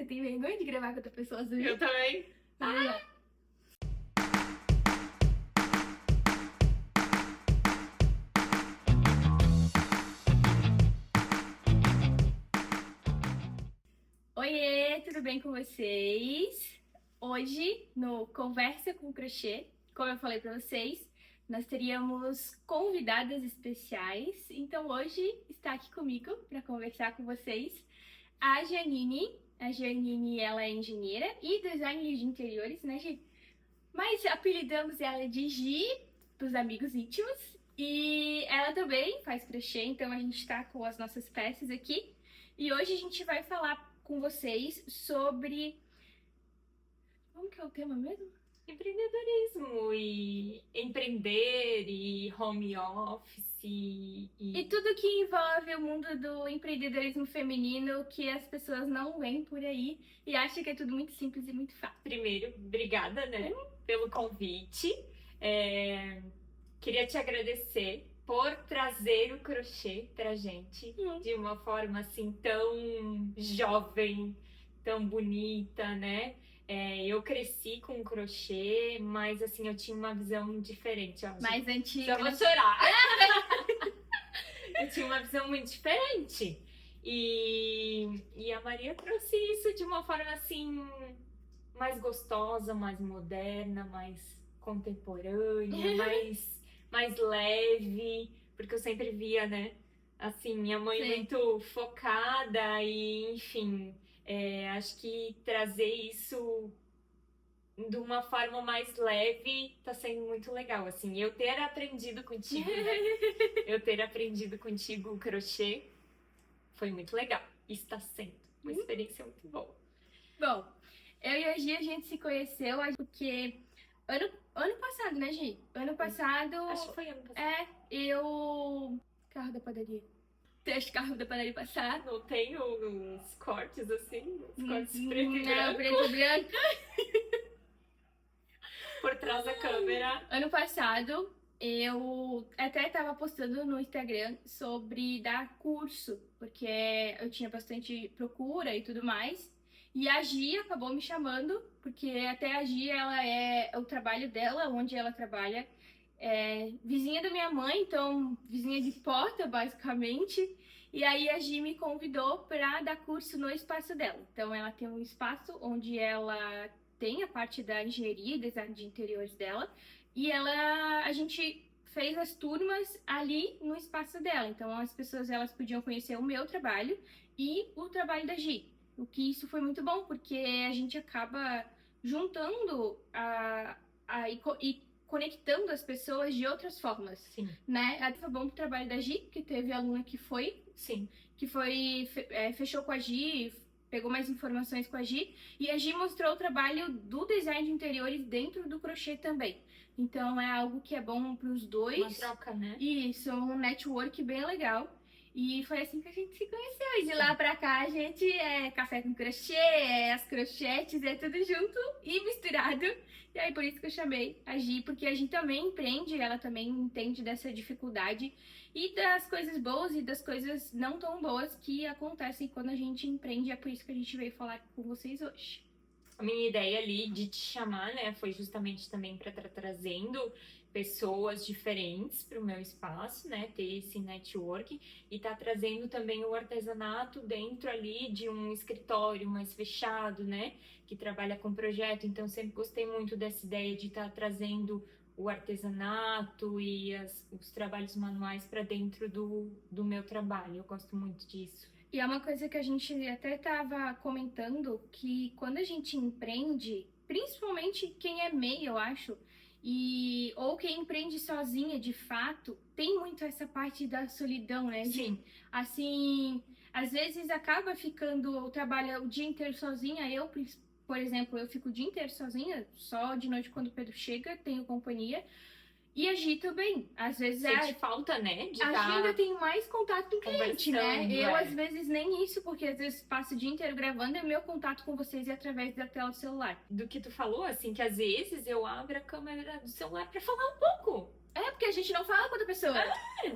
tem vergonha de gravar com outra pessoa azul? Eu também. Oiê, tudo bem com vocês? Hoje, no Conversa com Crochê, como eu falei pra vocês, nós teríamos convidadas especiais. Então hoje está aqui comigo para conversar com vocês a Janine. A Janine, ela é engenheira e designer de interiores, né, Gi? Mas apelidamos ela de Gi pros amigos íntimos. E ela também faz crochê, então a gente tá com as nossas peças aqui. E hoje a gente vai falar com vocês sobre... Como que é o tema mesmo? Empreendedorismo e empreender e home office E tudo que envolve o mundo do empreendedorismo feminino que as pessoas não veem por aí e acham que é tudo muito simples e muito fácil. Primeiro, obrigada, né, pelo convite. Queria te agradecer por trazer o crochê pra gente de uma forma assim tão jovem, tão bonita, né? Eu cresci com crochê, mas assim, eu tinha uma visão diferente, ó. Mais antiga. Já vou chorar. Eu tinha uma visão muito diferente. E a Maria trouxe isso de uma forma assim, mais gostosa, mais moderna, mais contemporânea, mais leve. Porque eu sempre via, né? Assim, minha mãe Sim. muito focada e, enfim, acho que trazer isso de uma forma mais leve tá sendo muito legal, assim, eu ter aprendido contigo, né? Eu ter aprendido contigo o crochê foi muito legal. Está sendo uma experiência muito boa. Bom, eu e a Gi, a gente se conheceu porque ano passado, né, Gi? Ano passado... Acho que foi ano passado. eu... Carro da padaria. Deixa o carro da padaria passar. Não tem uns cortes assim? Uns cortes preto e Não, branco preto e branco. por trás da câmera. Ano passado, eu até tava postando no Instagram sobre dar curso, porque eu tinha bastante procura e tudo mais. E a Gi acabou me chamando, porque até a Gi, ela o trabalho dela, onde ela trabalha, é vizinha da minha mãe, então vizinha de porta, basicamente. E aí a Gi me convidou para dar curso no espaço dela. Então ela tem um espaço onde ela tem a parte da engenharia e design de interiores dela, e a gente fez as turmas ali no espaço dela. Então as pessoas elas podiam conhecer o meu trabalho e o trabalho da Gi. O que isso foi muito bom, porque a gente acaba juntando e conectando as pessoas de outras formas. Sim. Né? Até foi bom pro trabalho da Gi, que teve aluna que foi. Sim. Que foi, fechou com a Gi, pegou mais informações com a Gi, e a Gi mostrou o trabalho do design de interiores dentro do crochê também. Então é algo que é bom para os dois. Uma troca, né? Isso, um network bem legal. E foi assim que a gente se conheceu. E de lá pra cá a gente é café com crochê, as crochetes, é tudo junto e misturado. E aí por isso que eu chamei a Gi, porque a Gi também empreende, ela também entende dessa dificuldade e das coisas boas e das coisas não tão boas que acontecem quando a gente empreende. É por isso que a gente veio falar com vocês hoje. A minha ideia ali de te chamar, né, foi justamente também para estar trazendo pessoas diferentes para o meu espaço, né, ter esse network e tá trazendo também o artesanato dentro ali de um escritório mais fechado, né, que trabalha com projeto. Então sempre gostei muito dessa ideia de estar trazendo o artesanato e os trabalhos manuais para dentro do meu trabalho. Eu gosto muito disso. E é uma coisa que a gente até estava comentando, que quando a gente empreende, principalmente quem é MEI, eu acho, ou quem empreende sozinha, de fato, tem muito essa parte da solidão, né? Sim. Assim, às vezes acaba ficando, trabalha o dia inteiro sozinha. Eu, por exemplo, eu fico o dia inteiro sozinha, só de noite quando o Pedro chega, tenho companhia. E a Gi também, às vezes Sente falta, né? De a Gi ainda tem mais contato com o cliente, né? Eu, às vezes, nem isso, porque às vezes passo o dia inteiro gravando e meu contato com vocês é através da tela do celular. Do que tu falou, assim, que às vezes eu abro a câmera do celular pra falar um pouco. É, porque a gente não fala com outra pessoa.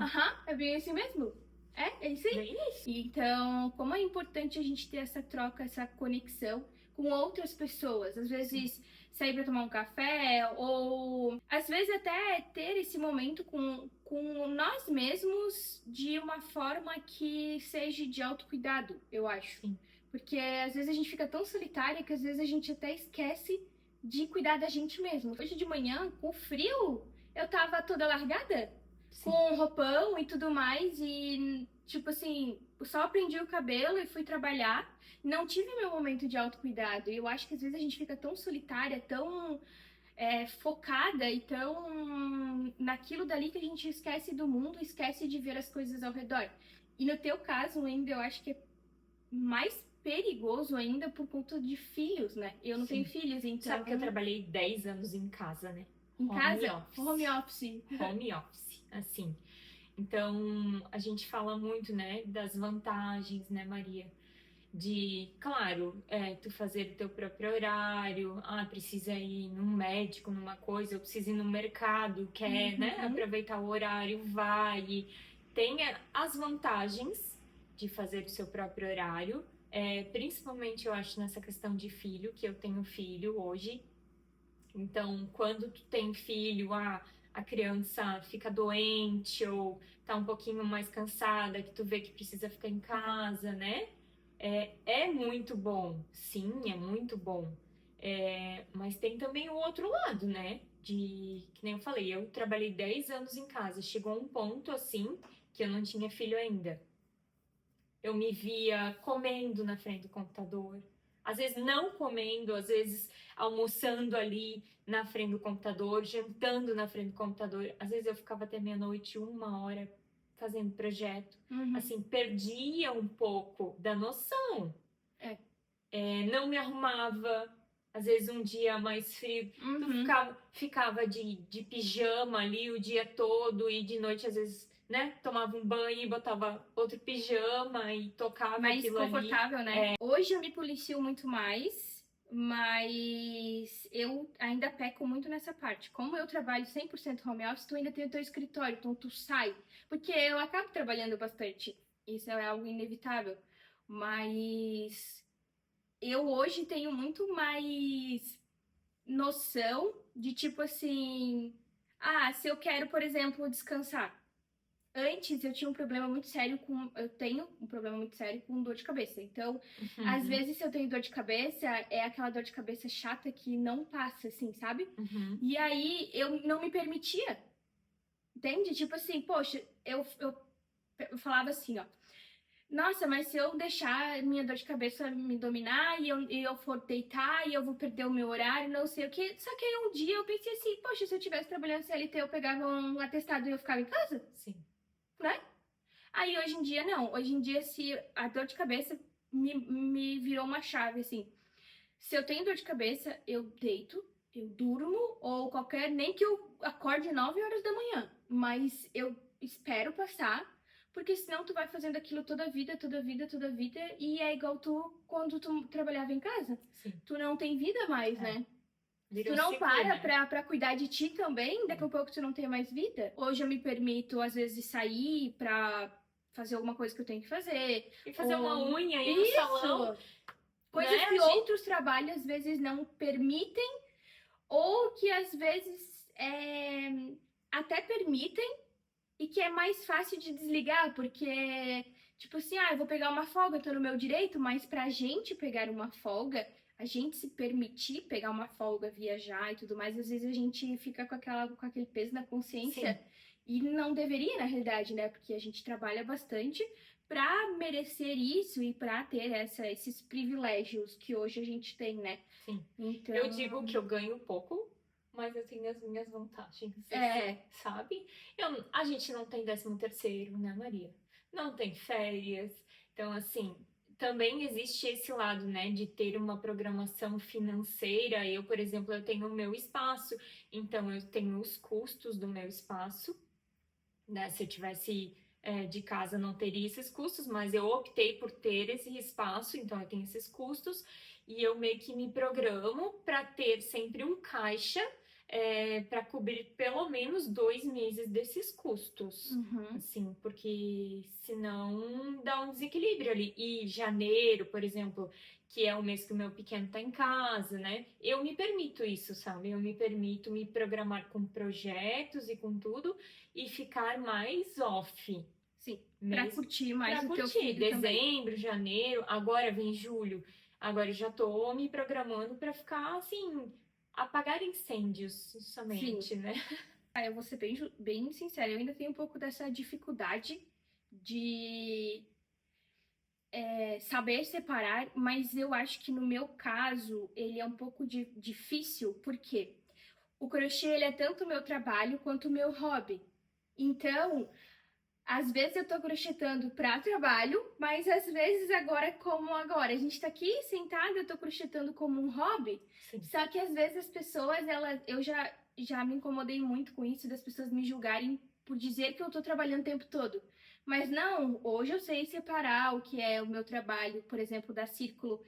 Aham, é bem assim mesmo. É isso aí. Bem isso. Então, como é importante a gente ter essa troca, essa conexão com outras pessoas. Às vezes sair para tomar um café, ou às vezes até ter esse momento com nós mesmos de uma forma que seja de autocuidado, eu acho. Sim. Porque às vezes a gente fica tão solitária que às vezes a gente até esquece de cuidar da gente mesmo. Hoje de manhã, com frio, eu tava toda largada, Sim. com roupão e tudo mais, e tipo assim, só prendi o cabelo e fui trabalhar. Não tive meu momento de autocuidado. E eu acho que às vezes a gente fica tão solitária, tão focada e tão naquilo dali que a gente esquece do mundo, esquece de ver as coisas ao redor. E no teu caso ainda, eu acho que é mais perigoso ainda por conta de filhos, né? Eu não tenho filhos, então... Sabe que eu trabalhei 10 anos em casa, né? Em casa? Office. Home office. Home office, assim. Então, a gente fala muito, né, das vantagens, né, Maria? De, claro, tu fazer o teu próprio horário, precisa ir num médico, numa coisa, ou precisa ir no mercado, quer, né, aproveitar o horário, vai. E tenha as vantagens de fazer o seu próprio horário, principalmente eu acho nessa questão de filho, que eu tenho filho hoje. Então, quando tu tem filho, a criança fica doente ou tá um pouquinho mais cansada, que tu vê que precisa ficar em casa, né? É muito bom, sim, é muito bom. Mas tem também o outro lado, né? Que nem eu falei, eu trabalhei 10 anos em casa. Chegou um ponto, assim, que eu não tinha filho ainda. Eu me via comendo na frente do computador. Às vezes não comendo, às vezes almoçando ali na frente do computador, jantando na frente do computador. Às vezes eu ficava até meia-noite, 1 hora, fazendo projeto. Assim, perdia um pouco da noção. Não me arrumava. Às vezes um dia mais frio, tu ficava de pijama ali o dia todo e de noite às vezes, né, tomava um banho e botava outro pijama e tocava mais aquilo confortável, ali. né? Hoje eu me policio muito mais, mas eu ainda peco muito nessa parte. Como eu trabalho 100% home office, tu ainda tem o teu escritório, então tu sai. Porque eu acabo trabalhando bastante, isso é algo inevitável. Mas eu hoje tenho muito mais noção de tipo assim, se eu quero, por exemplo, descansar. Antes eu tinha um problema muito sério eu tenho um problema muito sério com dor de cabeça. Então, às vezes se eu tenho dor de cabeça, é aquela dor de cabeça chata que não passa, assim, sabe? E aí eu não me permitia. Entende? Tipo assim, poxa, eu falava assim, ó. Nossa, mas se eu deixar minha dor de cabeça me dominar e eu for deitar e eu vou perder o meu horário, não sei o que. Só que aí um dia eu pensei assim, poxa, se eu tivesse trabalhando CLT, eu pegava um atestado e eu ficava em casa? Sim. Né? Aí hoje em dia não. Hoje em dia, se a dor de cabeça me virou uma chave, assim. Se eu tenho dor de cabeça, eu deito, eu durmo, ou qualquer, nem que eu acorde 9 horas da manhã. Mas eu espero passar, porque senão tu vai fazendo aquilo toda a vida, toda a vida, toda a vida, e é igual tu quando tu trabalhava em casa. Sim. Tu não tem vida mais, né? Virou Tu não ciclo, para né? pra cuidar de ti também, daqui a pouco tu não tem mais vida. Hoje eu me permito, às vezes, sair pra fazer alguma coisa que eu tenho que fazer. E fazer uma unha aí no Isso! salão. Coisas Né, que outros trabalhos às vezes não permitem, ou que às vezes até permitem, e que é mais fácil de desligar, porque, tipo assim, eu vou pegar uma folga, tô no meu direito, mas pra gente pegar uma folga, a gente se permitir pegar uma folga, viajar e tudo mais, às vezes a gente fica com aquele peso na consciência. Sim. E não deveria, na realidade, né? Porque a gente trabalha bastante pra merecer isso e pra ter esses privilégios que hoje a gente tem, né? Sim. Então... Eu digo que eu ganho pouco, mas eu tenho as minhas vantagens, sabe? A gente não tem 13º, né, Maria? Não tem férias. Então, assim, também existe esse lado, né, de ter uma programação financeira. Eu, por exemplo, eu tenho o meu espaço, então eu tenho os custos do meu espaço, né? Se eu tivesse de casa, não teria esses custos, mas eu optei por ter esse espaço, então eu tenho esses custos, e eu meio que me programo para ter sempre um caixa para cobrir pelo menos 2 meses desses custos. Uhum. Assim, porque senão dá um desequilíbrio ali. E janeiro, por exemplo, que é o mês que o meu pequeno tá em casa, né? Eu me permito isso, sabe? Eu me permito me programar com projetos e com tudo e ficar mais off. Sim, pra Mesmo curtir mais pra o teu curtir. filho também. Dezembro, janeiro, agora vem julho. Agora eu já tô me programando pra ficar assim, apagar incêndios somente, né? Eu vou ser bem sincera, eu ainda tenho um pouco dessa dificuldade de saber separar, mas eu acho que no meu caso ele é um pouco difícil, porque o crochê ele é tanto o meu trabalho quanto o meu hobby. Então, às vezes eu tô crochetando para trabalho, mas às vezes agora, a gente tá aqui sentada, eu tô crochetando como um hobby. Sim. Só que às vezes as pessoas, eu já me incomodei muito com isso, das pessoas me julgarem por dizer que eu tô trabalhando o tempo todo. Mas não, hoje eu sei separar o que é o meu trabalho, por exemplo, da Círculo.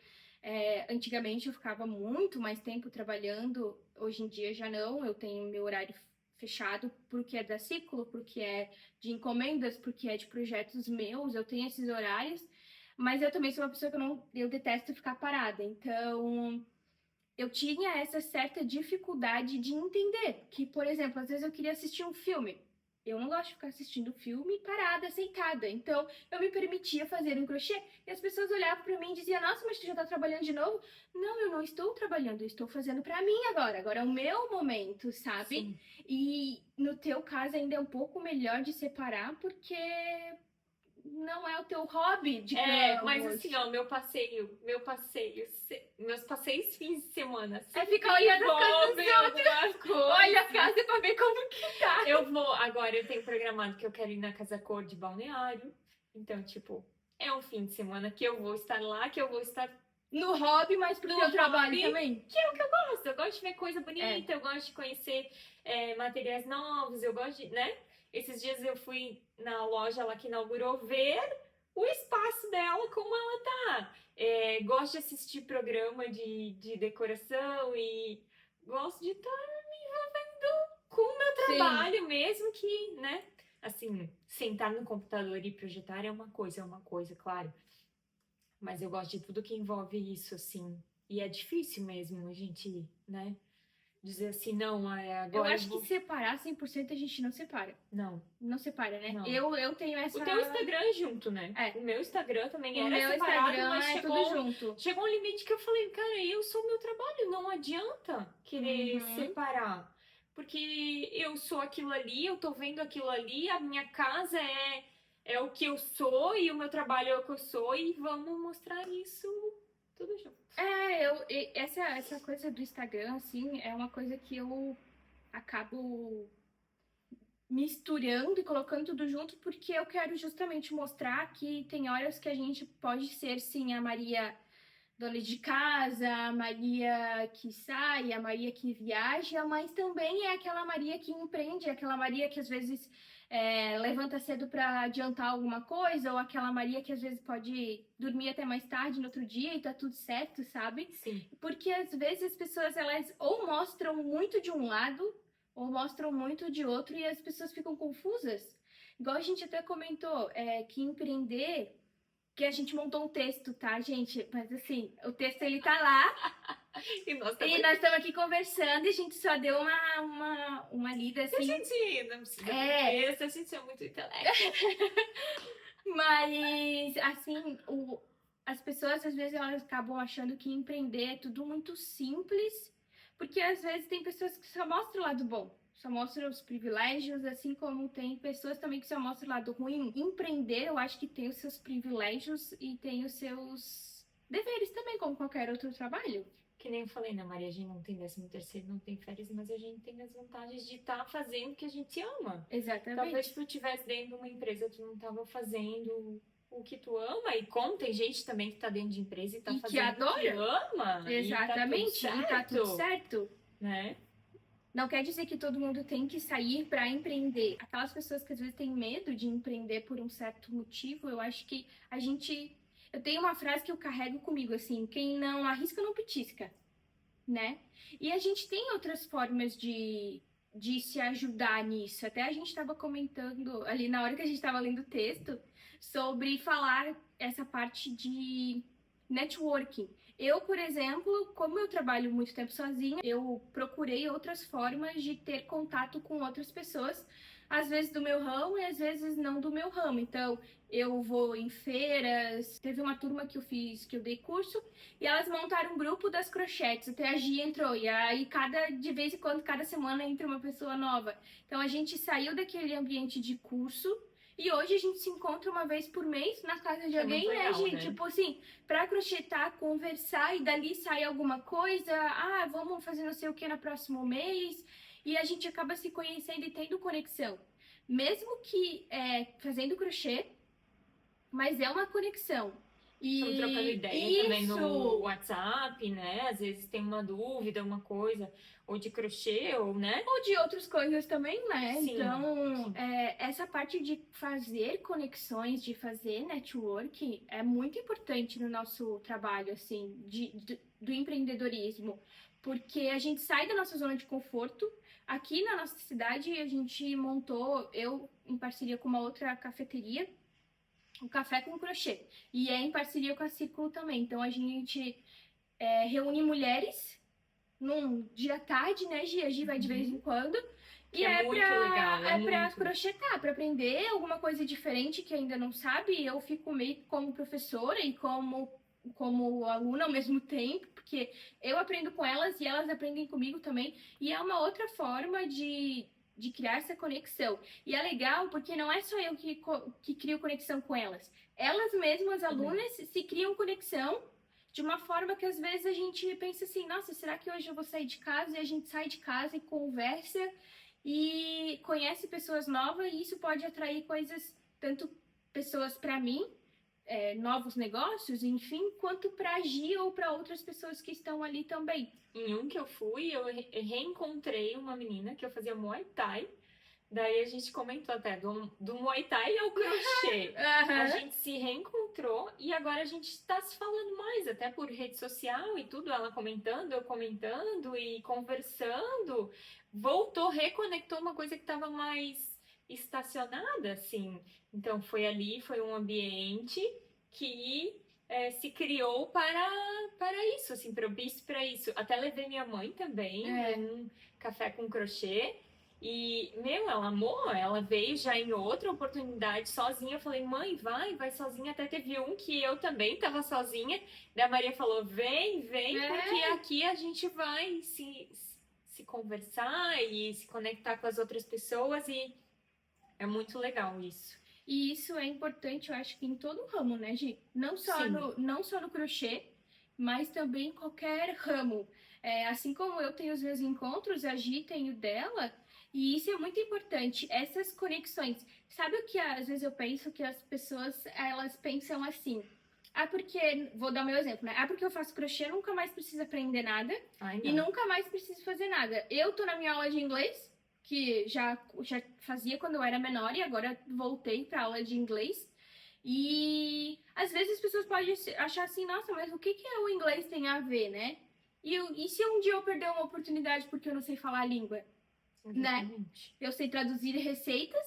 Antigamente eu ficava muito mais tempo trabalhando, hoje em dia já não, eu tenho meu horário fechado porque é da Círculo, porque é de encomendas, porque é de projetos meus, eu tenho esses horários, mas eu também sou uma pessoa que eu detesto ficar parada. Então, eu tinha essa certa dificuldade de entender que, por exemplo, às vezes eu queria assistir um filme. Eu não gosto de ficar assistindo filme parada, sentada. Então, eu me permitia fazer um crochê e as pessoas olhavam para mim e diziam: Nossa, mas tu já tá trabalhando de novo? Não, eu não estou trabalhando, eu estou fazendo para mim agora. Agora é o meu momento, sabe? Sim. E no teu caso ainda é um pouco melhor de separar, porque não é o teu hobby, digamos. Mas assim, ó, meus passeios fins de semana. É ficar olhando as coisas dos alguma coisa. Olha a casa pra ver como que tá. Agora eu tenho programado que eu quero ir na Casa Cor de Balneário. Então, tipo, é um fim de semana que eu vou estar lá, que eu vou estar no hobby, mas pro teu trabalho também. Que é o que eu gosto. Eu gosto de ver coisa bonita, eu gosto de conhecer materiais novos, eu gosto de, né? Esses dias eu fui na loja lá que inaugurou ver o espaço dela, como ela tá. Gosto de assistir programa de decoração e gosto de estar me envolvendo com o meu trabalho, mesmo que, né? Assim, sentar no computador e projetar é uma coisa, claro. Mas eu gosto de tudo que envolve isso, assim. E é difícil mesmo a gente, né? Dizer assim, não, agora. Eu acho que separar 100% a gente não separa. Não. Não separa, né? Não. Eu tenho essa. O teu Instagram é junto, né? O meu Instagram também era separado, Instagram mas tudo junto. Chegou um limite que eu falei, cara, eu sou o meu trabalho, não adianta querer separar. Porque eu sou aquilo ali, eu tô vendo aquilo ali, a minha casa é o que eu sou e o meu trabalho é o que eu sou e vamos mostrar isso tudo junto. Essa coisa do Instagram, assim, é uma coisa que eu acabo misturando e colocando tudo junto porque eu quero justamente mostrar que tem horas que a gente pode ser, sim, a Maria dona de casa, a Maria que sai, a Maria que viaja, mas também é aquela Maria que empreende, aquela Maria que às vezes levanta cedo para adiantar alguma coisa, ou aquela Maria que às vezes pode dormir até mais tarde no outro dia e tá tudo certo, sabe? Sim. Porque às vezes as pessoas, elas ou mostram muito de um lado, ou mostram muito de outro, e as pessoas ficam confusas. Igual a gente até comentou, que empreender... Que a gente montou um texto, tá, gente? Mas assim, o texto ele tá lá. E nós estamos aqui conversando e a gente só deu uma lida assim. A gente não precisa texto, a gente é muito intelecto. Mas, assim, as pessoas às vezes elas acabam achando que empreender é tudo muito simples, porque às vezes tem pessoas que só mostram o lado bom. Só mostra os privilégios, assim como tem pessoas também que só mostram o lado ruim. Empreender, eu acho que tem os seus privilégios e tem os seus deveres também, como qualquer outro trabalho. Que nem eu falei, né, Maria? A gente não tem 13º, não tem férias, mas a gente tem as vantagens de estar fazendo o que a gente ama. Exatamente. Talvez se tu estivesse dentro de uma empresa, tu não estava fazendo o que tu ama, e como tem gente também que tá dentro de empresa e tá fazendo que adora. O que ama. Exatamente, e tá tudo certo. Né? Não quer dizer que todo mundo tem que sair para empreender. Aquelas pessoas que às vezes têm medo de empreender por um certo motivo, eu acho que a gente... Eu tenho uma frase que eu carrego comigo, assim, quem não arrisca não petisca. né? E a gente tem outras formas de se ajudar nisso. Até a gente estava comentando ali na hora que a gente estava lendo o texto sobre falar essa parte de networking. Eu, por exemplo, como eu trabalho muito tempo sozinha, eu procurei outras formas de ter contato com outras pessoas, às vezes do meu ramo e às vezes não do meu ramo. Então, eu vou em feiras. Teve uma turma que eu fiz, que eu dei curso, e elas montaram um grupo das crochetes. Até a Gia entrou. E aí, de vez em quando, cada semana entra uma pessoa nova. Então, a gente saiu daquele ambiente de curso. E hoje a gente se encontra uma vez por mês na casa de É alguém, muito né, legal, gente? né? Tipo assim, pra crochetar, conversar e dali sai alguma coisa. Ah, vamos fazer não sei o que no próximo mês. E a gente acaba se conhecendo e tendo conexão. Mesmo que fazendo crochê, mas é uma conexão. Estamos trocando E ideia também no isso! WhatsApp, né? Às vezes tem uma dúvida, uma coisa, ou de crochê, ou, né? Ou de outras coisas também, né? Sim, Então, sim. essa parte de fazer conexões, de fazer network, é muito importante no nosso trabalho, assim, do empreendedorismo. Porque a gente sai da nossa zona de conforto. Aqui na nossa cidade, a gente montou, eu em parceria com uma outra cafeteria, um café com crochê. E é em parceria com a Círculo também. Então, a gente reúne mulheres num dia à tarde, né, Gia? A Gi vai de vez em Uhum. quando. Que E é muito legal, é é pra muito. crochetar, pra aprender alguma coisa diferente que ainda não sabe. Eu fico meio que como professora e como aluna ao mesmo tempo, porque eu aprendo com elas e elas aprendem comigo também. E é uma outra forma de criar essa conexão. E é legal porque não é só eu que crio conexão com elas. Elas mesmas, Uhum. alunas, se criam conexão de uma forma que às vezes a gente pensa assim, nossa, será que hoje eu vou sair de casa? E a gente sai de casa e conversa e conhece pessoas novas e isso pode atrair coisas, tanto pessoas para mim, novos negócios, enfim, quanto para agir ou para outras pessoas que estão ali também. Em um que eu fui, eu reencontrei uma menina que eu fazia Muay Thai. Daí a gente comentou até do Muay Thai ao crochê. A Aham. gente se reencontrou e agora a gente está se falando mais, até por rede social e tudo, ela comentando, eu comentando e conversando. Voltou, reconectou uma coisa que estava mais estacionada, assim. Então foi ali, foi um ambiente que se criou para isso, assim, propício para isso. Até levei minha mãe também É. num café com crochê. E, meu, ela amou, ela veio já em outra oportunidade sozinha. Eu falei, mãe, vai sozinha. Até teve um que eu também tava sozinha. Daí a Maria falou, vem, porque É. aqui a gente vai se conversar e se conectar com as outras pessoas. E é muito legal isso. E isso é importante, eu acho que em todo ramo, né, Gi? Sim, Não só no crochê, mas também em qualquer ramo. Assim como eu tenho os meus encontros, a Gi tem o dela, e isso é muito importante, essas conexões. Sabe o que às vezes eu penso que as pessoas, elas pensam assim, ah, porque, vou dar o meu exemplo, né? Ah, porque eu faço crochê, nunca mais preciso aprender nada ai e não. nunca mais preciso fazer nada. Eu tô na minha aula de inglês, que já fazia quando eu era menor e agora voltei para aula de inglês. E às vezes as pessoas podem achar assim, nossa, mas o que o inglês tem a ver, né? E se um dia eu perder uma oportunidade porque eu não sei falar a língua, né? Exatamente. Eu sei traduzir receitas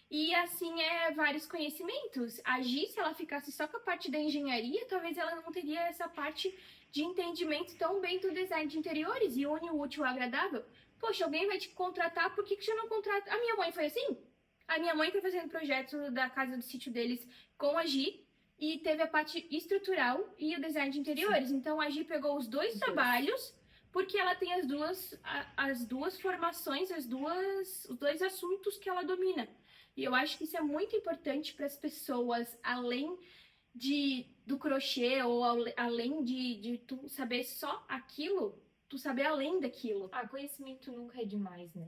e assim vários conhecimentos. A Gi, se ela ficasse só com a parte da engenharia, talvez ela não teria essa parte de entendimento tão bem do design de interiores e une o útil ao agradável. Poxa, alguém vai te contratar, por que que você não contrata? A minha mãe foi assim. A minha mãe tá fazendo projeto da casa do sítio deles com a Gi e teve a parte estrutural e o design de Sim, interiores. Então a Gi pegou os dois os dois. trabalhos porque ela tem as duas formações, os dois assuntos que ela domina. E eu acho que isso é muito importante para as pessoas, além do crochê ou além de tu saber só aquilo, tu saber além daquilo. Ah, conhecimento nunca é demais, né?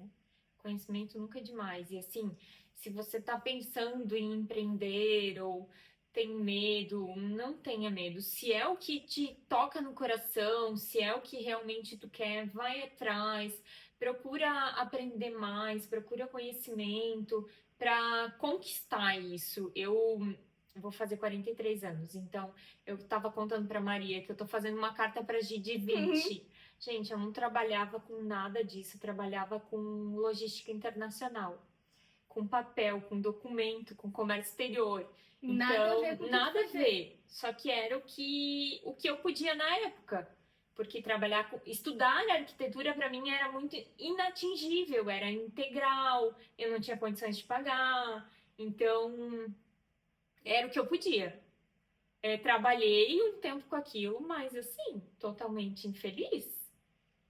Conhecimento nunca é demais. E assim, se você está pensando em empreender ou tem medo, não tenha medo. Se é o que te toca no coração, se é o que realmente tu quer, vai atrás, procura aprender mais, procura conhecimento para conquistar isso. Eu vou fazer 43 anos, então eu estava contando para Maria que eu estou fazendo uma carta para Gi de 20. Gente, eu não trabalhava com nada disso, eu trabalhava com logística internacional, com papel, com documento, com comércio exterior. Nada a Então, ver com o que tu nada a fazer. ver. Só que era o que eu podia na época. Porque estudar arquitetura para mim era muito inatingível, era integral, eu não tinha condições de pagar. Então, era o que eu podia. Trabalhei um tempo com aquilo, mas assim, totalmente infeliz.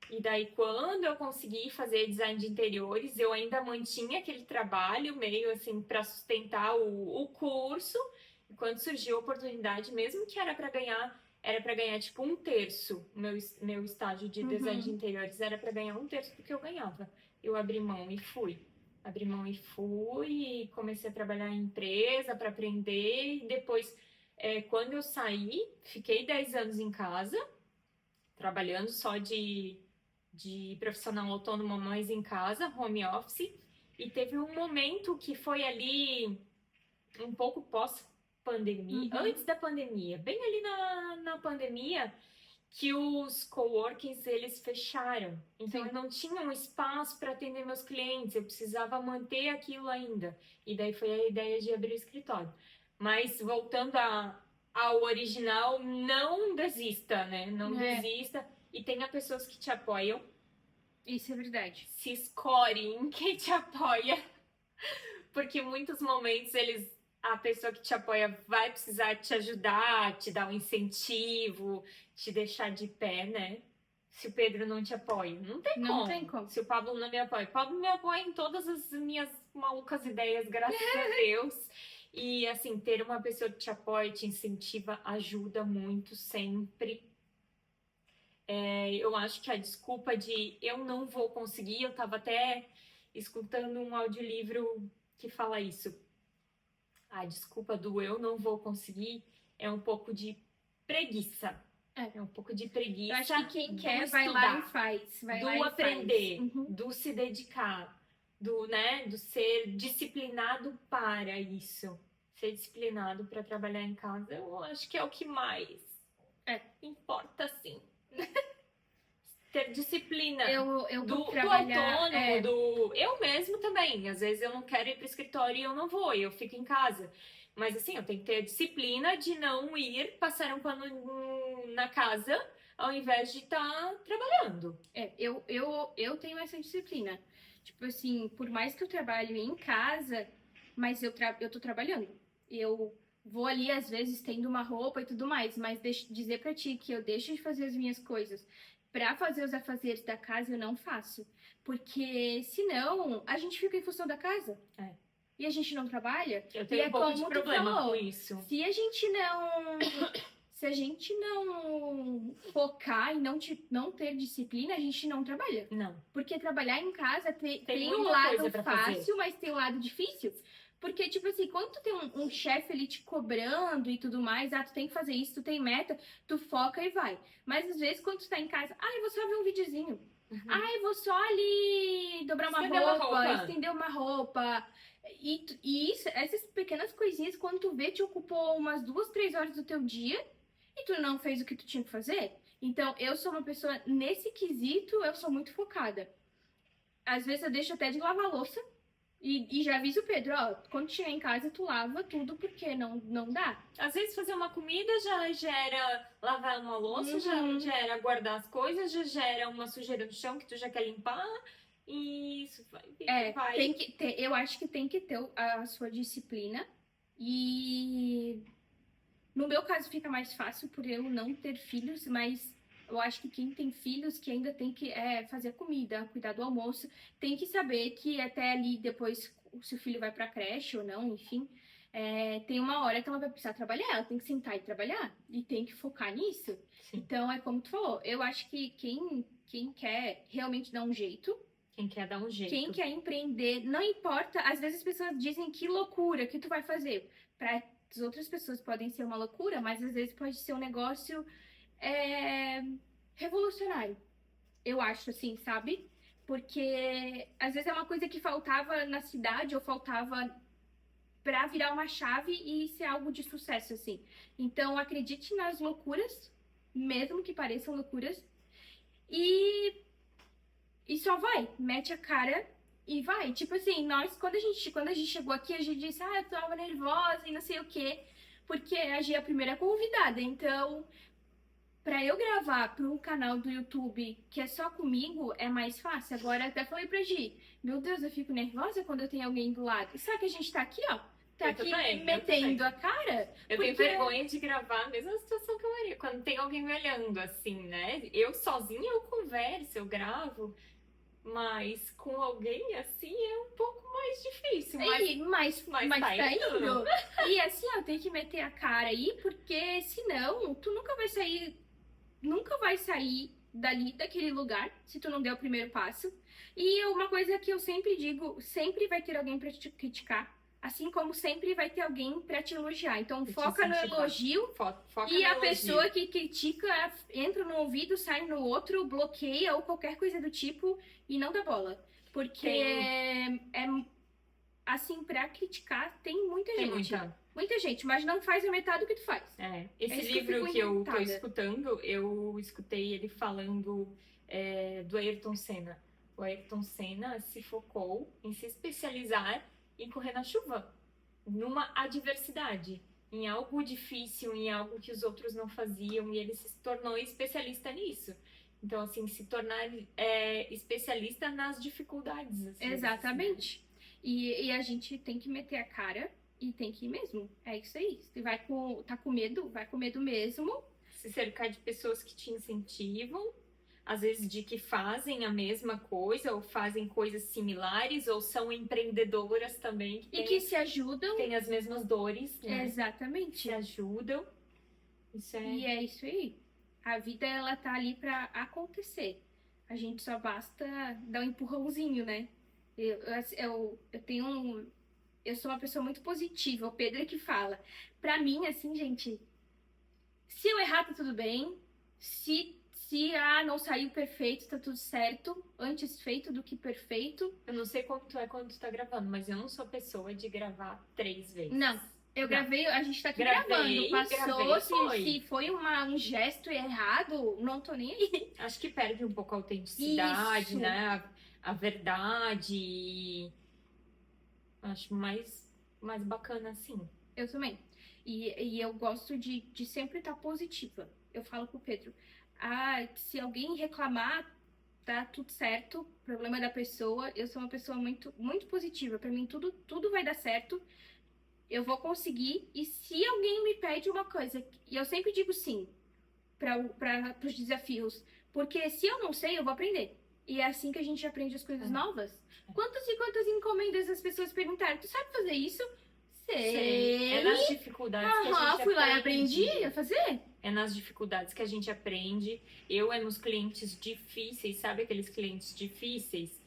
E daí, quando eu consegui fazer design de interiores, eu ainda mantinha aquele trabalho meio assim para sustentar o curso. E quando surgiu a oportunidade, mesmo que era para ganhar tipo um terço. Meu estágio de design de Uhum. interiores era para ganhar um terço do que eu ganhava. Eu abri mão e fui. Abri mão e fui, e comecei a trabalhar em empresa para aprender. E depois, quando eu saí, fiquei 10 anos em casa, trabalhando só de profissional autônomo, mais em casa, home office. E teve um momento que foi ali um pouco pós-pandemia, Uhum. antes da pandemia, bem ali na pandemia, que os coworkings eles fecharam. Então eu Sim. não tinha um espaço para atender meus clientes, eu precisava manter aquilo ainda. E daí foi a ideia de abrir o escritório. Mas voltando ao original, não desista, né? Não É, desista. E tenha pessoas que te apoiam, isso é verdade. se escore em quem te apoia, porque em muitos momentos a pessoa que te apoia vai precisar te ajudar, te dar um incentivo, te deixar de pé, né? Se o Pedro não te apoia, não tem Não tem como. como. Se o Pablo não me apoia, o Pablo me apoia em todas as minhas malucas ideias, graças a Deus. E assim, ter uma pessoa que te apoia, te incentiva, ajuda muito sempre. Eu acho que a desculpa de eu não vou conseguir, eu estava até escutando um audiolivro que fala isso. A desculpa do eu não vou conseguir é um pouco de preguiça. É. É um pouco de Eu acho preguiça que quem do quer vai lá e estudar, faz. Vai lá do e faz. aprender, Uhum. do se dedicar, do ser disciplinado para isso. Ser disciplinado para trabalhar em casa, eu acho que é o que mais importa, sim. Ter disciplina Eu por do trabalhar. autônomo, do. Eu mesmo também. Às vezes eu não quero ir para o escritório e eu não vou, eu fico em casa. Mas assim, eu tenho que ter a disciplina de não ir passar um pano na casa ao invés de estar trabalhando. Eu tenho essa disciplina. Tipo assim, por mais que eu trabalhe em casa, mas eu tô trabalhando. Eu vou ali, às vezes, estendo uma roupa e tudo mais, mas dizer pra ti que eu deixo de fazer as minhas coisas pra fazer os afazeres da casa, eu não faço. Porque senão a gente fica em função da casa. É. E a gente não trabalha. Eu E tenho é um pouco de como tu problema com falou, isso. se a gente não focar e não ter disciplina, a gente não trabalha. Não. Porque trabalhar em casa tem um muita lado coisa pra fácil, fazer. mas tem um lado difícil. Porque, tipo assim, quando tu tem um chefe ali te cobrando e tudo mais, tu tem que fazer isso, tu tem meta, tu foca e vai. Mas às vezes, quando tu tá em casa, eu vou só ver um videozinho. Eu vou só ali dobrar uma roupa, estender uma roupa. E isso, essas pequenas coisinhas, quando tu vê, te ocupou umas 2, 3 horas do teu dia e tu não fez o que tu tinha que fazer. Então, eu sou uma pessoa, nesse quesito, eu sou muito focada. Às vezes eu deixo até de lavar louça e já aviso o Pedro, ó, quando chegar em casa tu lava tudo porque não dá. Às vezes fazer uma comida já gera lavar uma louça, já gera guardar as coisas, já gera uma sujeira no chão que tu já quer limpar. E isso vai. Tem que ter, eu acho que tem que ter a sua disciplina. E no meu caso fica mais fácil por eu não ter filhos, mas eu acho que quem tem filhos que ainda tem que fazer comida, cuidar do almoço, tem que saber que até ali depois, se o filho vai pra creche ou não, enfim, tem uma hora que ela vai precisar trabalhar, ela tem que sentar e trabalhar, e tem que focar nisso. Sim. Então, é como tu falou, eu acho que quem quer realmente dar um jeito, quem quer dar um jeito, quem quer empreender, não importa, às vezes as pessoas dizem que loucura que tu vai fazer. Para as outras pessoas podem ser uma loucura, mas às vezes pode ser um negócio revolucionário. Eu acho assim, sabe? Porque às vezes é uma coisa que faltava na cidade ou faltava para virar uma chave e ser algo de sucesso, assim. Então acredite nas loucuras, mesmo que pareçam loucuras, e, e só vai, mete a cara e vai. Tipo assim, nós, quando a gente chegou aqui, a gente disse, eu tava nervosa e não sei o quê, porque a Gia é a primeira convidada, então pra eu gravar para um canal do YouTube que é só comigo, é mais fácil. Agora até falei pra Gi, meu Deus, eu fico nervosa quando eu tenho alguém do lado. E sabe que a gente tá aqui, ó? Tá Eu aqui também, eu metendo também. a cara? Eu Porque tenho vergonha de gravar a mesma situação que a Maria, quando tem alguém me olhando, assim, né? Eu sozinha eu converso, eu gravo, mas com alguém assim é um pouco mais difícil, mas mas tá tá indo. indo. E assim, ó, tem que meter a cara aí, porque senão tu nunca vai sair dali, daquele lugar, se tu não der o primeiro passo. E uma coisa que eu sempre digo, sempre vai ter alguém pra te criticar, assim como sempre vai ter alguém pra te elogiar. Então Pra te foca no incentivar. elogio Foca e no a elogio. pessoa que critica entra no ouvido, sai no outro, bloqueia ou qualquer coisa do tipo e não dá bola. Porque assim, pra criticar tem muita Tem gente. muita. Muita gente, mas não faz a metade do que tu faz. Esse isso livro eu fico que eu tô encantada. escutando, eu escutei ele falando do Ayrton Senna. O Ayrton Senna se focou em se especializar em correr na chuva, numa adversidade, em algo difícil, em algo que os outros não faziam, e ele se tornou especialista nisso. Então, assim, se tornar especialista nas dificuldades. Às vezes, Exatamente. E a gente tem que meter a cara e tem que ir mesmo. É isso aí. Se tá com medo, vai com medo mesmo. Se cercar de pessoas que te incentivam, às vezes de que fazem a mesma coisa, ou fazem coisas similares, ou são empreendedoras também, que se ajudam. Têm as mesmas dores, né? Exatamente. Se ajudam. E é isso aí. A vida, ela tá ali pra acontecer. A gente só basta dar um empurrãozinho, né? Eu tenho eu sou uma pessoa muito positiva, o Pedro é que fala. Pra mim, assim, gente, se eu errar, tá tudo bem. Se não saiu perfeito, tá tudo certo. Antes feito do que perfeito. Eu não sei como tu é quando tu tá gravando, mas eu não sou pessoa de gravar 3 vezes. Não. Eu gravei, a gente tá aqui Gravei, gravando. Passou, gravei, se foi um gesto errado, não tô nem aí. Acho que perde um pouco a autenticidade, Isso. né? A verdade. Acho mais bacana assim. Eu também. E eu gosto de sempre estar positiva. Eu falo pro Pedro, se alguém reclamar, tá tudo certo, problema da pessoa. Eu sou uma pessoa muito, muito positiva. Pra mim, tudo vai dar certo. Eu vou conseguir. E se alguém me pede uma coisa, e eu sempre digo sim para os desafios, porque se eu não sei, eu vou aprender. E é assim que a gente aprende as coisas novas. Quantas e quantas encomendas as pessoas perguntaram? Tu sabe fazer isso? Sei. É nas dificuldades que a gente aprende. Fui lá e aprendi a fazer. É nas dificuldades que a gente aprende. É nos clientes difíceis, sabe aqueles clientes difíceis?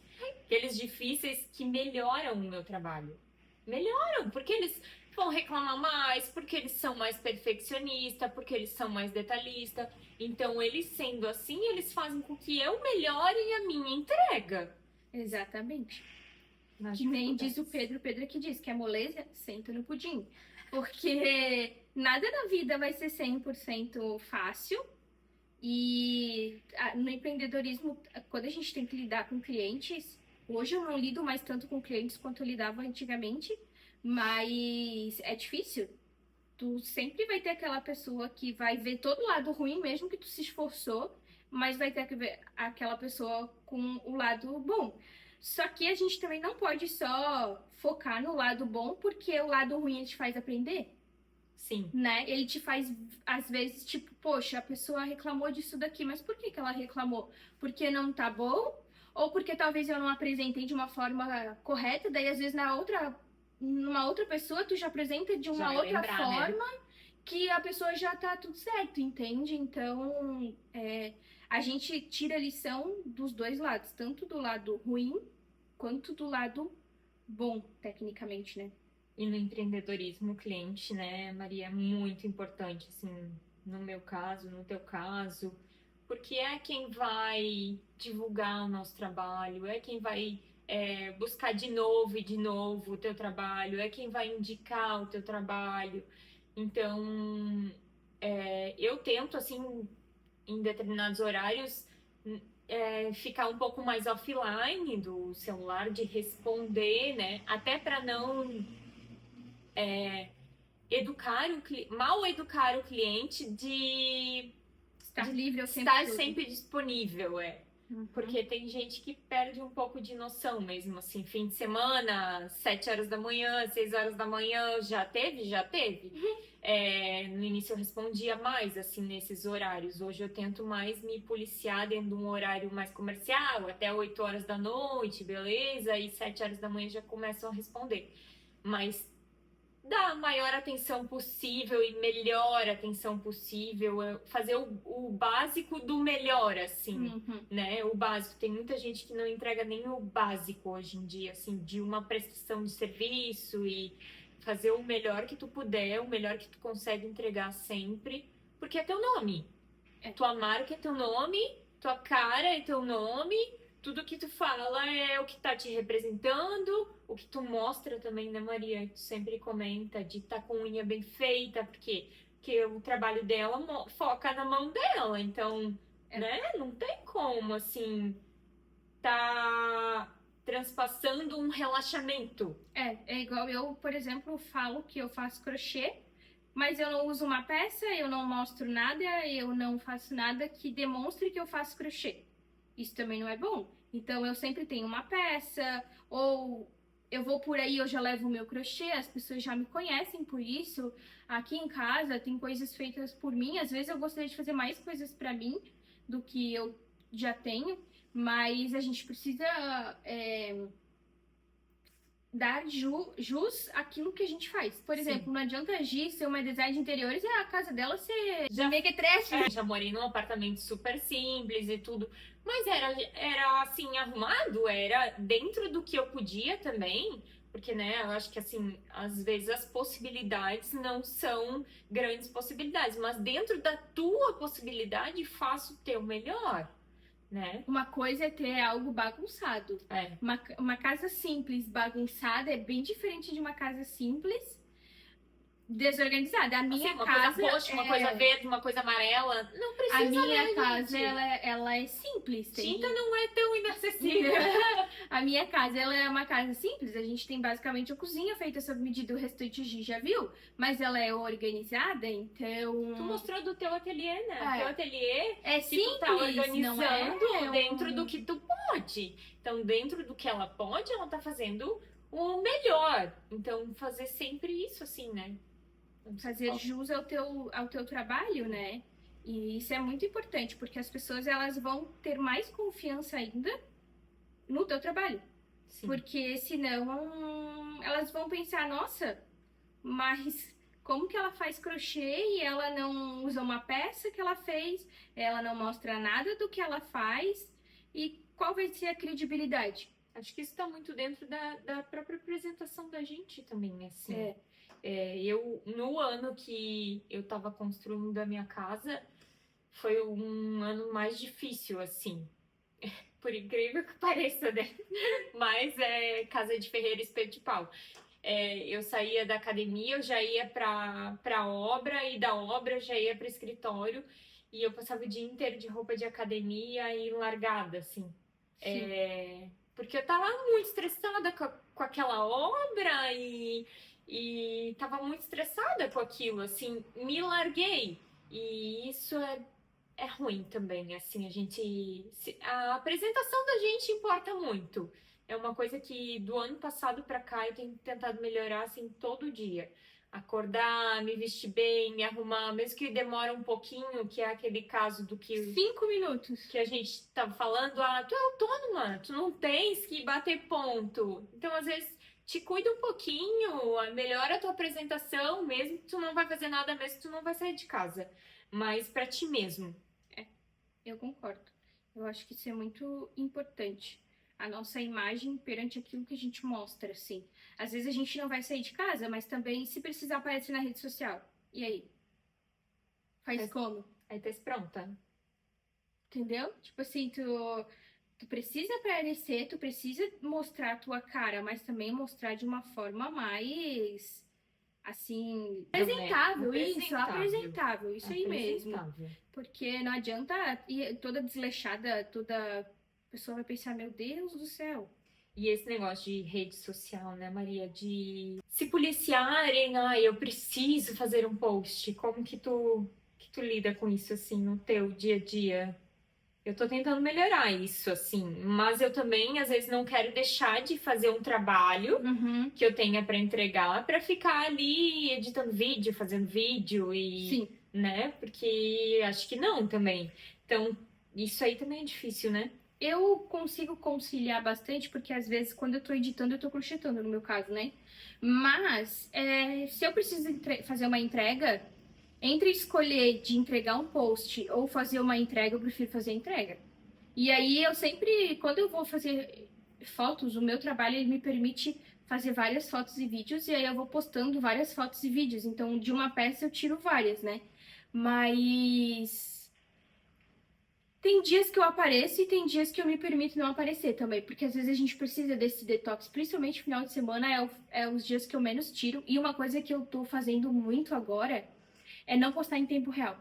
Aqueles difíceis que melhoram o meu trabalho. Melhoram, porque eles vão reclamar mais, porque eles são mais perfeccionistas, porque eles são mais detalhistas. Então, eles sendo assim, eles fazem com que eu melhore a minha entrega. Exatamente. Que nem diz o Pedro é que diz que a moleza senta no pudim. Porque nada na vida vai ser 100% fácil. E no empreendedorismo, quando a gente tem que lidar com clientes, hoje eu não lido mais tanto com clientes quanto eu lidava antigamente, mas é difícil. Tu sempre vai ter aquela pessoa que vai ver todo o lado ruim, mesmo que tu se esforçou, mas vai ter que ver aquela pessoa com o lado bom. Só que a gente também não pode só focar no lado bom, porque o lado ruim ele te faz aprender. Sim. Né? Ele te faz, às vezes, tipo, poxa, a pessoa reclamou disso daqui, mas por que ela reclamou? Porque não tá bom? Ou porque talvez eu não apresentei de uma forma correta, daí às vezes numa outra pessoa tu já apresenta de uma outra forma, né? Que a pessoa já tá tudo certo, entende? Então, a gente tira a lição dos dois lados, tanto do lado ruim quanto do lado bom, tecnicamente, né? E no empreendedorismo, o cliente, né, Maria, é muito importante, assim, no meu caso, no teu caso, porque é quem vai divulgar o nosso trabalho, é quem vai buscar de novo e de novo o teu trabalho, é quem vai indicar o teu trabalho. Então, eu tento, assim, em determinados horários, ficar um pouco mais offline do celular, de responder, né? Até para não mal educar o cliente de Estar livre o tempo estar todo. sempre disponível, Porque tem gente que perde um pouco de noção mesmo, assim, fim de semana, 7 horas da manhã, 6 horas da manhã, já teve? Já teve. No início eu respondia mais, assim, nesses horários. Hoje eu tento mais me policiar dentro de um horário mais comercial, até 8 horas da noite, beleza? E 7 horas da manhã já começam a responder. Mas dar a maior atenção possível e melhor atenção possível, fazer o básico do melhor, assim, né? O básico. Tem muita gente que não entrega nem o básico hoje em dia, assim, de uma prestação de serviço e fazer o melhor que tu puder, o melhor que tu consegue entregar sempre, porque é teu nome. Tua marca é teu nome, tua cara é teu nome, tudo que tu fala é o que tá te representando, o que tu mostra também, né, Maria? Tu sempre comenta de estar com unha bem feita, porque o trabalho dela foca na mão dela, então, né, não tem como, assim, tá transpassando um relaxamento. É igual eu, por exemplo, falo que eu faço crochê, mas eu não uso uma peça, eu não mostro nada, eu não faço nada que demonstre que eu faço crochê. Isso também não é bom. Então eu sempre tenho uma peça, ou eu vou por aí, eu já levo o meu crochê, as pessoas já me conhecem por isso. Aqui em casa tem coisas feitas por mim, às vezes eu gostaria de fazer mais coisas pra mim do que eu já tenho, mas a gente precisa dar jus àquilo que a gente faz. Por exemplo, não adianta a Gi ser uma design de interiores e a casa dela ser mequetrefe. Já morei num apartamento super simples e tudo, mas era assim, arrumado, era dentro do que eu podia também, porque, né, eu acho que, assim, às vezes as possibilidades não são grandes possibilidades, mas dentro da tua possibilidade, faça o teu melhor. Né? Uma coisa é ter algo bagunçado. Uma casa simples, bagunçada, é bem diferente de uma casa simples, desorganizada. A minha assim, uma casa coisa roxa, uma coisa verde, uma coisa amarela. Não precisa, a minha né, casa, gente? ela é simples. Tinta não é tão inacessível. A minha casa, ela é uma casa simples. A gente tem basicamente a cozinha feita sob medida, o restante a gente já viu. Mas ela é organizada, então... Tu mostrou do teu ateliê, né? Teu ateliê é que simples, tu tá organizando não é dentro do que tu pode. Então, dentro do que ela pode, ela tá fazendo o melhor. Então, fazer sempre isso, assim, né? Fazer jus ao teu trabalho, né? E isso é muito importante, porque as pessoas elas vão ter mais confiança ainda no teu trabalho. Sim. Porque senão elas vão pensar, nossa, mas como que ela faz crochê e ela não usa uma peça que ela fez, ela não mostra nada do que ela faz, e qual vai ser a credibilidade? Acho que isso está muito dentro da própria apresentação da gente também, assim. Eu, no ano que eu estava construindo a minha casa, foi um ano mais difícil, assim. Por incrível que pareça, né? Mas é casa de ferreiro, espeto de pau. Eu saía da academia, eu já ia pra obra, e da obra eu já ia para escritório, e eu passava o dia inteiro de roupa de academia e largada, assim. Porque eu tava muito estressada com aquela obra e tava muito estressada com aquilo, assim, me larguei. E isso é ruim também, assim, a apresentação da gente importa muito. É uma coisa que do ano passado pra cá eu tenho tentado melhorar, assim, todo dia. Acordar, me vestir bem, me arrumar, mesmo que demore um pouquinho, que é aquele caso do que... 5 minutos. Que a gente tava falando, tu é autônoma, tu não tens que bater ponto. Então, às vezes, te cuida um pouquinho, melhora a tua apresentação, mesmo que tu não vai fazer nada, mesmo que tu não vai sair de casa. Mas pra ti mesmo. Eu concordo. Eu acho que isso é muito importante. A nossa imagem perante aquilo que a gente mostra, assim. Às vezes a gente não vai sair de casa, mas também se precisar aparecer na rede social. E aí? Faz como? Aí tá pronta. Entendeu? Tipo assim, tu precisa aparecer, tu precisa mostrar a tua cara, mas também mostrar de uma forma mais assim, Né? apresentável, isso aí mesmo. Apresentável. Porque não adianta ir toda desleixada, toda a pessoa vai pensar, meu Deus do céu. E esse negócio de rede social, né, Maria? De se policiarem, eu preciso fazer um post. Como que tu lida com isso, assim, no teu dia a dia? Eu tô tentando melhorar isso, assim, mas eu também, às vezes, não quero deixar de fazer um trabalho que eu tenha para entregar para ficar ali editando vídeo, fazendo vídeo e, Sim. né? Porque acho que não também. Então, isso aí também é difícil, né? Eu consigo conciliar bastante, porque às vezes quando eu tô editando, eu tô crochetando, no meu caso, né? Mas se eu preciso fazer uma entrega, entre escolher de entregar um post ou fazer uma entrega, eu prefiro fazer a entrega. E aí eu sempre, quando eu vou fazer fotos, o meu trabalho ele me permite fazer várias fotos e vídeos, e aí eu vou postando várias fotos e vídeos. Então, de uma peça eu tiro várias, né? Mas tem dias que eu apareço e tem dias que eu me permito não aparecer também, porque às vezes a gente precisa desse detox, principalmente no final de semana, é os dias que eu menos tiro. E uma coisa que eu tô fazendo muito agora é não postar em tempo real.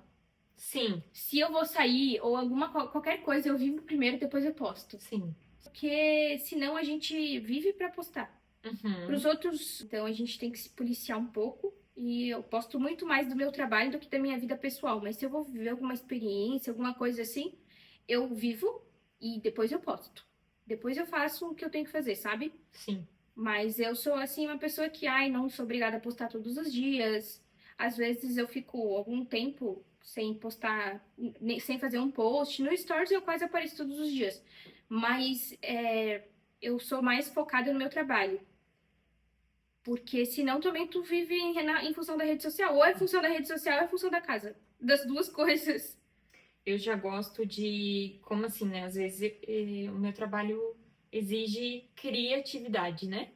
Sim, Se eu vou sair ou qualquer coisa, eu vivo primeiro, depois eu posto. sim. Porque senão a gente vive pra postar. Uhum. Pros outros, então a gente tem que se policiar um pouco. E eu posto muito mais do meu trabalho do que da minha vida pessoal. Mas se eu vou viver alguma experiência, alguma coisa assim, eu vivo e depois eu posto. Depois eu faço o que eu tenho que fazer, sabe? Sim. Mas eu sou, assim, uma pessoa que, não sou obrigada a postar todos os dias. Às vezes eu fico algum tempo sem postar, sem fazer um post. No Stories eu quase apareço todos os dias. Mas eu sou mais focada no meu trabalho. Porque senão também tu vive em função da rede social. Ou é função da rede social ou é função da casa. Das duas coisas. Eu já gosto de, como assim, né? Às vezes o meu trabalho exige criatividade, né?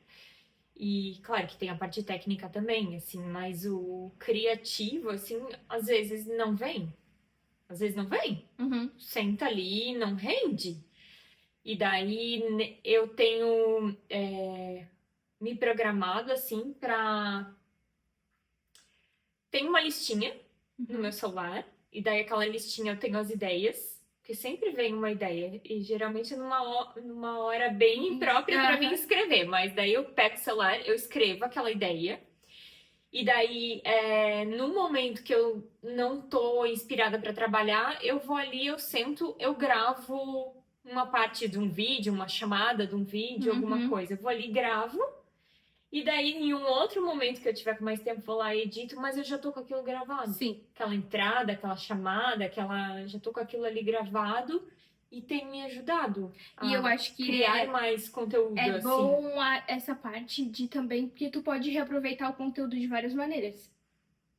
E claro que tem a parte técnica também, assim, mas o criativo, assim, às vezes não vem. Às vezes não vem. Uhum. Senta ali e não rende. E daí eu tenho me programado, assim, pra. Tem uma listinha no meu celular, e daí aquela listinha eu tenho as ideias, que sempre vem uma ideia, e geralmente numa hora bem imprópria para mim escrever, mas daí eu pego o celular, eu escrevo aquela ideia, e daí no momento que eu não tô inspirada para trabalhar, eu vou ali, eu sento, eu gravo uma parte de um vídeo, uma chamada de um vídeo, alguma coisa, eu vou ali, gravo, e daí, em um outro momento que eu tiver com mais tempo, vou lá e edito, mas eu já tô com aquilo gravado. Sim. Aquela entrada, aquela chamada, já tô com aquilo ali gravado e tem me ajudado E eu acho que criar mais conteúdo, é assim. bom essa parte de também, porque tu pode reaproveitar o conteúdo de várias maneiras,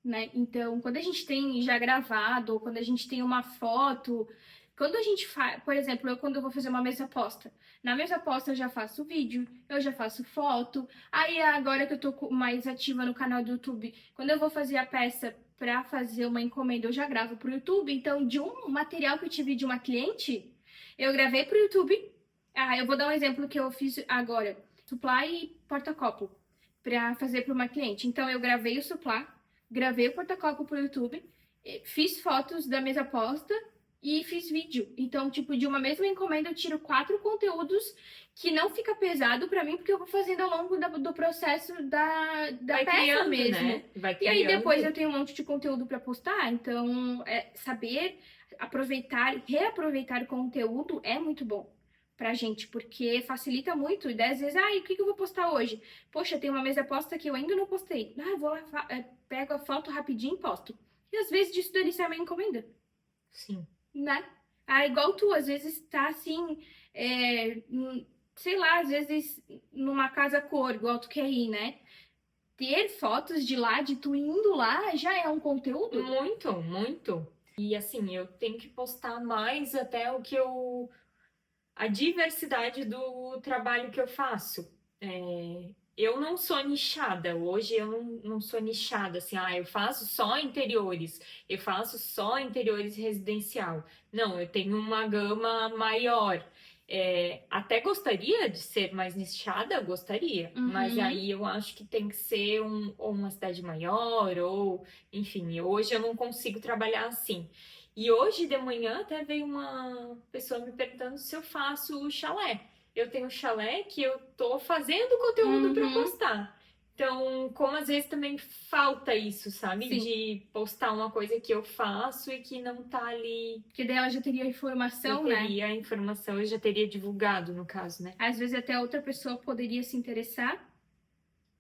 né? Então, quando a gente tem já gravado, ou quando a gente tem uma foto, quando a gente faz, por exemplo, quando eu vou fazer uma mesa posta, na mesa posta eu já faço vídeo, eu já faço foto, aí agora que eu tô mais ativa no canal do YouTube, quando eu vou fazer a peça pra fazer uma encomenda, eu já gravo pro YouTube, então de um material que eu tive de uma cliente, eu gravei pro YouTube. Eu vou dar um exemplo que eu fiz agora, suplá e porta-copo, pra fazer para uma cliente. Então eu gravei o suplá, gravei o porta-copo pro YouTube, fiz fotos da mesa posta e fiz vídeo. Então, tipo, de uma mesma encomenda eu tiro 4 conteúdos que não fica pesado pra mim, porque eu vou fazendo ao longo do processo da Vai peça criando, mesmo. né? Vai E aí criando. depois eu tenho um monte de conteúdo pra postar, então saber aproveitar, reaproveitar o conteúdo é muito bom pra gente, porque facilita muito. E 10 vezes, o que eu vou postar hoje? Poxa, tem uma mesa posta que eu ainda não postei. Vou lá, pego a foto rapidinho e posto. E às vezes disso dali sai uma encomenda. Sim. Né? Igual tu, às vezes tá assim, sei lá, às vezes numa casa cor, igual tu quer ir, né? Ter fotos de lá, de tu indo lá, já é um conteúdo? Muito, muito. E assim, eu tenho que postar mais até o que eu. A diversidade do trabalho que eu faço. Eu não sou nichada, hoje eu não sou nichada, assim, eu faço só interiores, eu faço só interiores residencial. Não, eu tenho uma gama maior. Até gostaria de ser mais nichada, gostaria, mas Uhum. aí eu acho que tem que ser ou uma cidade maior, ou enfim, hoje eu não consigo trabalhar assim. E hoje de manhã até veio uma pessoa me perguntando se eu faço chalé. Eu tenho chalé que eu tô fazendo conteúdo para Uhum. postar. Então, como às vezes também falta isso, sabe? Sim. De postar uma coisa que eu faço e que não tá ali. Porque daí ela já teria a Eu informação, né? teria a informação, eu já teria divulgado, no caso, né? Às vezes até outra pessoa poderia se interessar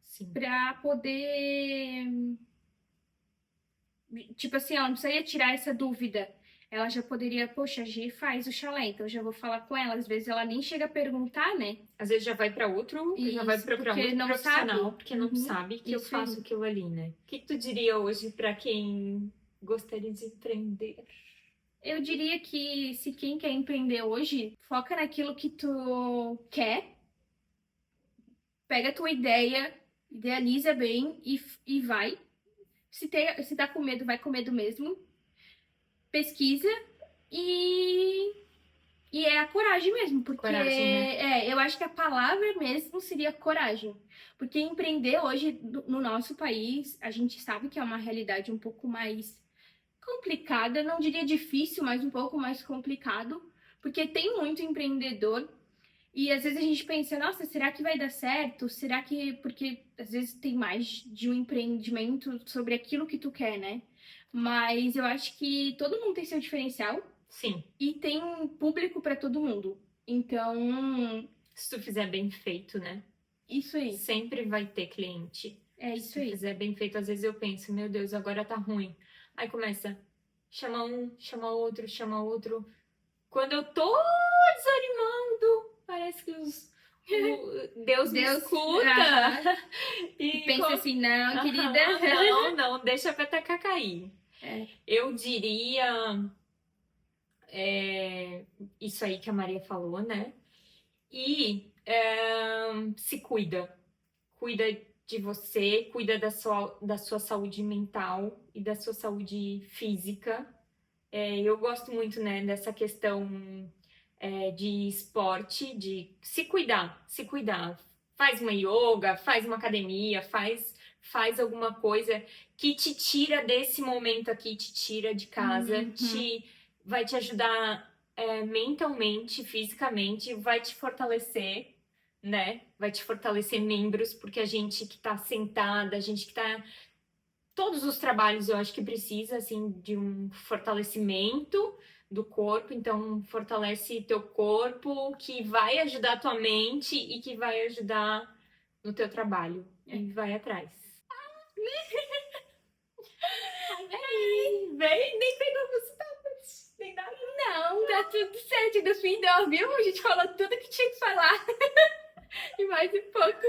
Sim. pra poder. Tipo assim, ela não precisaria tirar essa dúvida. Ela já poderia, poxa, a Gi faz o chalé, então eu já vou falar com ela. Às vezes ela nem chega a perguntar, né? Às vezes já vai Isso, procurar porque outro não profissional, sabe. porque não Uhum, sabe que eu isso faço aí. aquilo ali, né? O que tu diria hoje para quem gostaria de empreender? Eu diria que se quem quer empreender hoje, foca naquilo que tu quer, pega a tua ideia, idealiza bem e vai. Se tá com medo, vai com medo mesmo. Pesquisa e, e é a coragem mesmo, porque Coragem, né? eu acho que a palavra mesmo seria coragem. Porque empreender hoje no nosso país, a gente sabe que é uma realidade um pouco mais complicada, não diria difícil, mas um pouco mais complicado, porque tem muito empreendedor e às vezes a gente pensa, nossa, será que vai dar certo? Será que. Porque às vezes tem mais de um empreendimento sobre aquilo que tu quer, né? Mas eu acho que todo mundo tem seu diferencial Sim. e tem um público para todo mundo. Então, Se tu fizer bem feito, né? isso aí. Sempre vai ter cliente. É Se isso tu aí. fizer bem feito, às vezes eu penso, meu Deus, agora tá ruim. Aí começa, chama um, chama outro, chama outro. Quando eu tô desanimando, parece que Deus me Deus, escuta. aham. E E pensa assim, não, querida. Aham, não, não, deixa a peteca cair. É, Eu diria isso aí que a Maria falou, né? E se cuida. Cuida de você, cuida da sua saúde mental e da sua saúde física. Eu gosto muito, né, dessa questão de esporte, de se cuidar, se cuidar. Faz uma yoga, faz uma academia, faz alguma coisa que te tira desse momento aqui, te tira de casa, uhum. vai te ajudar mentalmente, fisicamente, vai te fortalecer, né? Vai te fortalecer membros, porque a gente que tá sentada, a gente que tá todos os trabalhos eu acho que precisa assim de um fortalecimento do corpo, então fortalece teu corpo, que vai ajudar a tua mente e que vai ajudar no teu trabalho. É. E vai atrás. Vem, nem pegamos tapas, nem nada. Não, tá tudo certo. No fim deu, viu? A gente falou tudo que tinha que falar. E mais um pouco.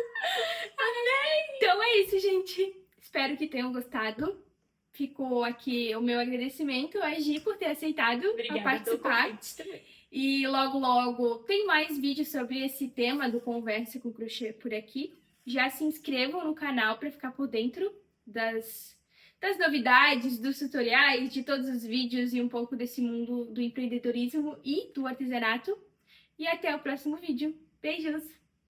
Então é isso, gente. Espero que tenham gostado. Ficou aqui o meu agradecimento a Gi por ter aceitado a Obrigada pelo participar. convite também. E logo, logo tem mais vídeos sobre esse tema do Conversa com Crochê por aqui. Já se inscrevam no canal para ficar por dentro das novidades, dos tutoriais, de todos os vídeos e um pouco desse mundo do empreendedorismo e do artesanato. E até o próximo vídeo. Beijos!